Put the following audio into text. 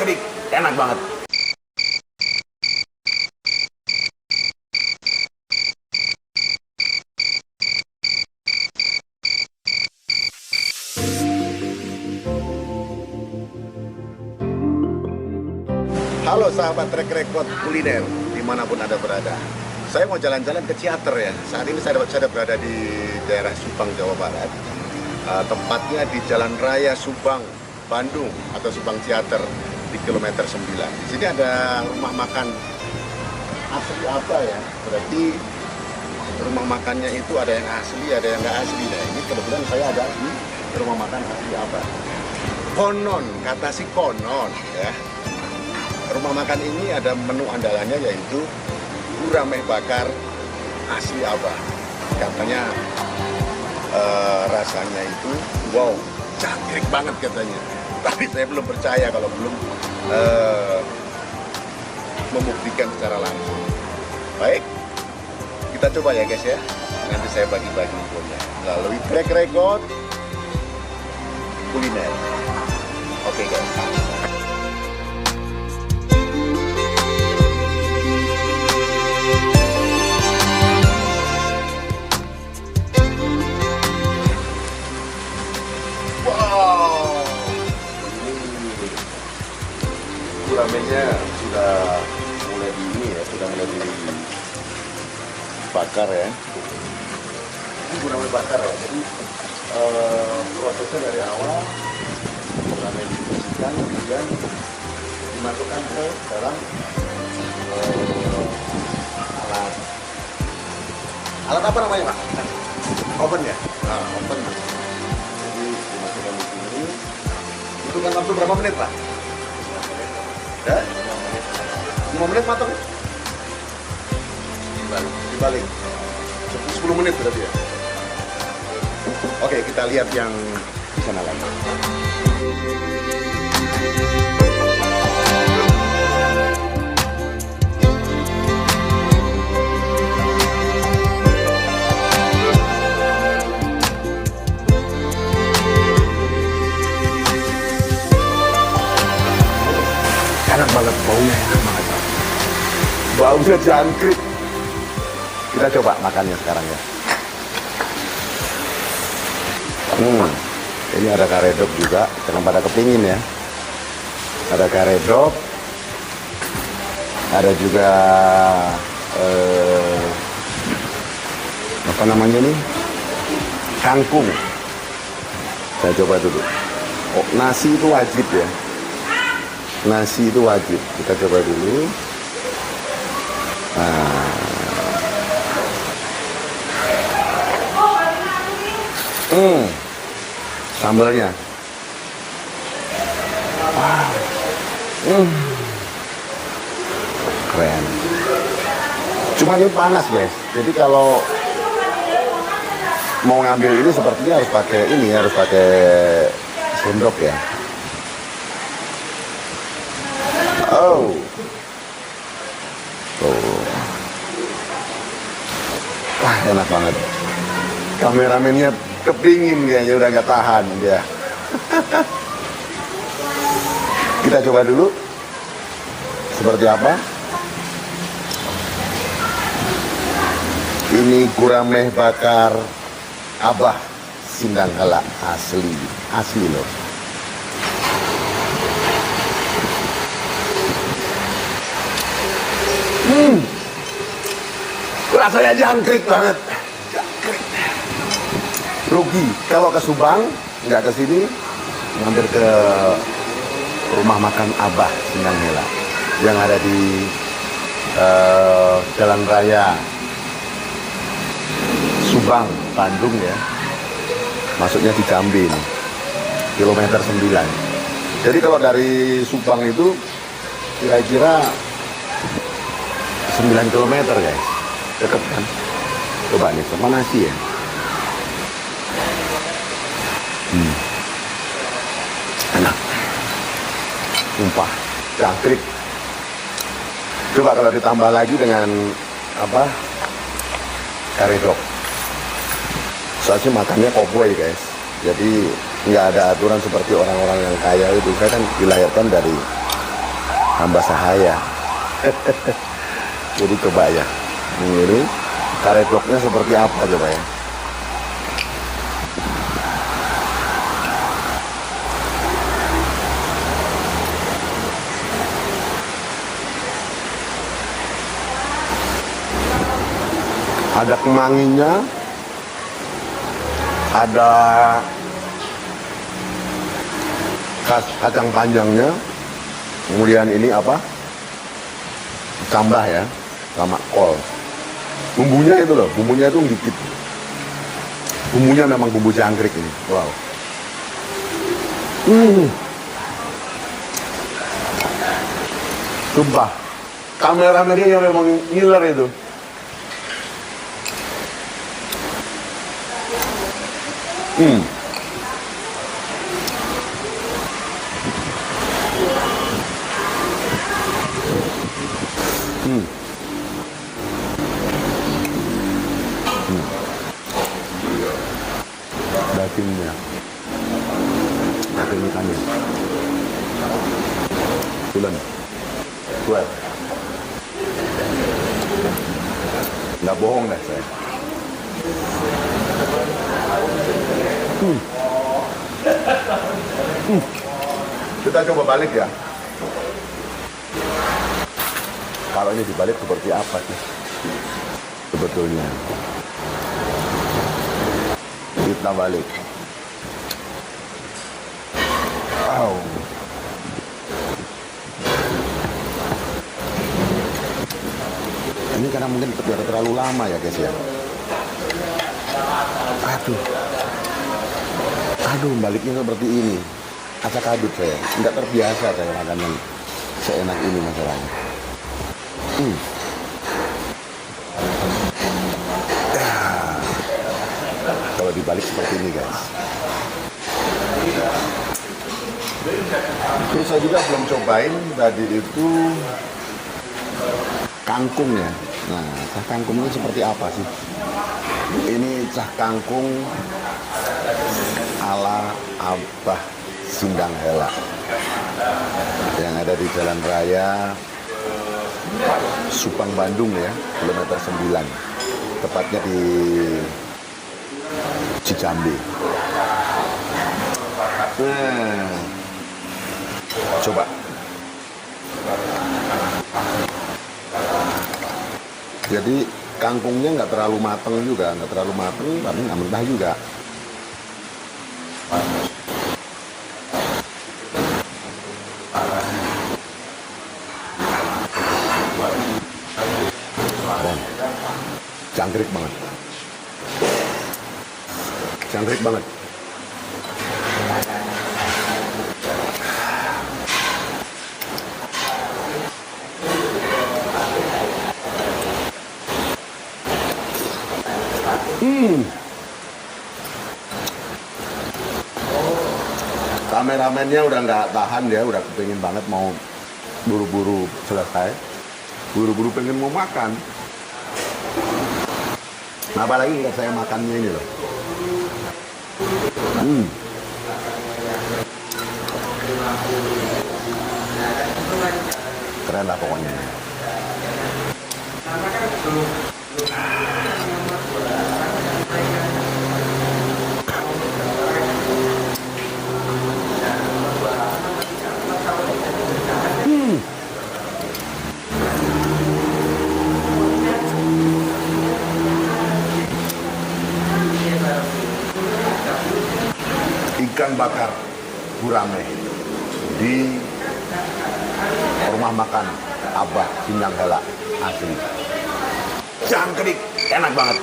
jangkrik, enak banget. Halo sahabat Trek Record Kuliner dimanapun Anda berada. Saya mau jalan-jalan ke Ciater ya. Saat ini saya berada di daerah Subang, Jawa Barat. Tepatnya di Jalan Raya Subang, Bandung atau Subang Ciater di kilometer 9. Di sini ada rumah makan asli apa ya? Berarti rumah makannya itu ada yang asli, ada yang nggak asli. Nah ini kebetulan saya ada di rumah makan asli apa? Konon, kata si konon ya. Rumah makan ini ada menu andalannya yaitu gurame bakar asli Abah. Katanya rasanya itu wow, jangkrik banget katanya. Tapi saya belum percaya kalau belum membuktikan secara langsung. Baik, kita coba ya guys ya. Nanti saya bagi-bagi infonya melalui Trek Record Kuliner. Oke guys. Guramenya sudah mulai dibakar ya. Ini gurame bakar ya. Jadi prosesnya dari awal gurame dibersihkan kemudian dimasukkan ke dalam alat apa namanya Pak? Oven ya. Nah, oven. Jadi dimasukkan di sini. Itu kan waktu berapa menit Pak? Ya? 5 menit matang? Dibalik 10 menit berarti ya? Oke, kita lihat yang di sana lagi. Enak banget, baunya enak banget. Baunya jangkrik. Kita coba makannya sekarang ya. Ini ada karedok juga, jangan pada kepingin ya. Ada karedok, ada juga apa namanya nih? Kangkung. Saya coba dulu. Oh, nasi itu wajib ya. Nasi itu wajib. Kita coba dulu. Nah. Sambalnya. Keren. Cuma ini panas guys. Jadi kalau mau ngambil ini sepertinya harus pakai ini ya, harus pakai sendok ya. Oh. Wah, enak banget. Kameramennya kepingin kayaknya, udah gak tahan dia. Kita coba dulu seperti apa. Ini gurame bakar Abah Sindanggala asli loh. Rasanya jangkrik banget. Jangkrik. Rugi kalau ke Subang nggak ke sini, mampir ke rumah makan Abah Sindanggala yang ada di Jalan Raya Subang, Bandung ya. Masuknya di Jambi nih, kilometer 9. Jadi kalau dari Subang itu kira-kira 9 km guys, deket kan. Coba nih sama nasi ya. Enak, sumpah, jangkrik. Coba kalau ditambah lagi dengan apa, karedok. Soalnya makannya cowboy guys, jadi nggak ada aturan seperti orang-orang yang kaya itu. Saya kan dilahirkan dari tambah sahaya. Jadi coba ya, ini karedoknya seperti apa coba ya. Ada kemanginya, ada kacang panjangnya, kemudian ini apa? Tambah ya, sama kol. Bumbunya itu loh, bumbunya itu dikit. Bumbunya memang bumbu jangkrik ini. Wow. Sumpah, kameramennya yang memang ngiler itu. Dagingnya, daging ikannya, bulan, buat, nggak bohong deh saya. Kita coba balik ya. Kalau ini dibalik seperti apa sih sebetulnya? Kita balik. Wow. Ini karena mungkin terlalu lama ya guys ya. Aduh, baliknya seperti ini. Acak aduk saya, nggak terbiasa saya makan yang seenak ini masalahnya. Kalau dibalik seperti ini guys. Terus saya juga belum cobain tadi itu kangkung ya. Nah, cah kangkungnya seperti apa sih? Ini cah kangkung ala Abah Sindang Hela yang ada di Jalan Raya Supang Bandung ya, kilometer 9, tepatnya di Cicambi. Nah, coba. Jadi kangkungnya nggak terlalu mateng juga, nggak terlalu mateng, tapi nggak mentah juga. Jangkrik banget. Jangkrik banget. Kameramennya udah nggak tahan ya, udah kepingin banget mau buru-buru selesai, buru-buru pengen mau makan. Nah, apalagi lihat saya makannya ini loh. Keren lah pokoknya. Ikan bakar gurame di rumah makan Abah Sindang Hela asli. Jangkrik, enak banget.